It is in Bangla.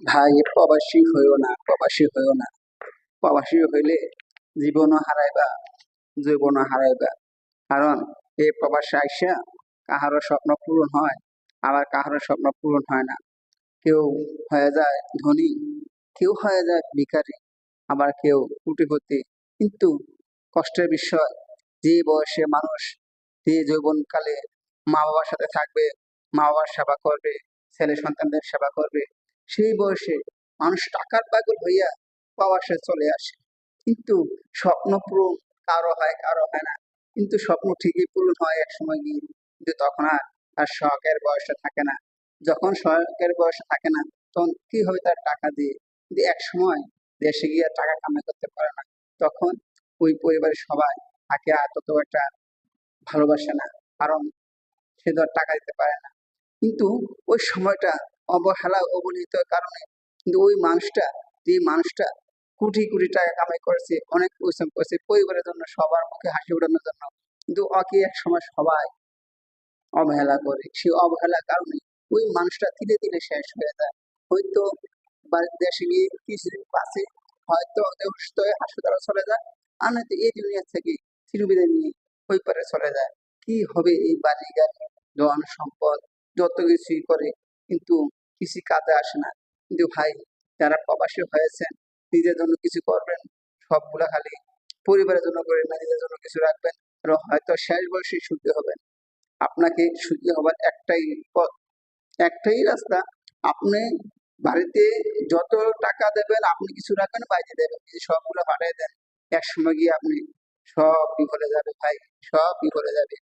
ভাই, প্রবাসী হইও না, প্রবাসী হইও না। প্রবাসী হইলে জীবনও হারাইবা, যৌবনও হারাইবা। কারণ এই প্রবাসে আইসা কাহারও স্বপ্ন পূরণ হয়, আবার কাহারও স্বপ্ন পূরণ হয় না। কেউ হয়ে যায় ধনী, কেউ হয়ে যায় ভিখারি, আবার কেউ কোটিপতি। কিন্তু কষ্টের বিষয়, যে বয়সে মানুষ, যে যৌবনকালে মা বাবার সাথে থাকবে, মা বাবার সেবা করবে, ছেলে সন্তানদের সেবা করবে, সেই বয়সে মানুষ টাকার পাগল হইয়া প্রবাসে চলে আসে। কিন্তু স্বপ্ন পূরণ কারো হয়, কারো হয় না। কিন্তু স্বপ্ন ঠিকই পূরণ হয় এক সময় গিয়ে, কিন্তু তখন আর তার শখের বয়সে থাকে না। যখন শখের বয়সে থাকে না, তখন কি হবে তার টাকা দিয়ে? কিন্তু এক সময় দেশে গিয়ে টাকা কামাই করতে পারে না, তখন ওই পরিবারের সবাই তাকে আর তত একটা ভালোবাসে না। কারণ সে তো আর টাকা দিতে পারে না। কিন্তু ওই সময়টা অবহেলা অবহেলিত কারণে কিন্তু ওই মানুষটা, যে মানুষটা কোটি কোটি টাকা কামাই করেছে, অনেক পরিশ্রম করেছে পরিবারের জন্য, সবার মুখে হাসি ওঠানোর জন্য, কিন্তু ওকে এক সময় সবাই অবহেলা করে। সেই অবহেলার কারণে ওই মানুষটা ধীরে ধীরে শেষ হয়ে যায়। হয়তো দেশে গিয়ে কিছুদিন বাঁচে, হয়তো অসুস্থ হয়ে হাসপাতালে চলে যায়, আর নয়তো এই দুনিয়া থেকে চিরবিদায় নিয়ে ওই পারে চলে যায়। কি হবে এই বাড়ি গাড়ি, ধন সম্পদ, যত কিছুই করে, কিন্তু কিছু কাজে আসে না। কিন্তু ভাই, যারা প্রবাসী হয়েছেন, নিজের জন্য কিছু করবেন, সবগুলা খালি পরিবারের জন্য করেন না, নিজের জন্য কিছু রাখবেন, আর হয়তো শেষ বয়সে সুখী হবেন। আপনাকে সুখী হবার একটাই পথ, একটাই রাস্তা। আপনি বাড়িতে যত টাকা দেবেন, আপনি কিছু রাখবেন, বাইরে দেবেন, যদি সবগুলো পাঠিয়ে দেন, এক সময় গিয়ে আপনি সব বিফলে যাবে ভাই, সব বিফলে যাবে।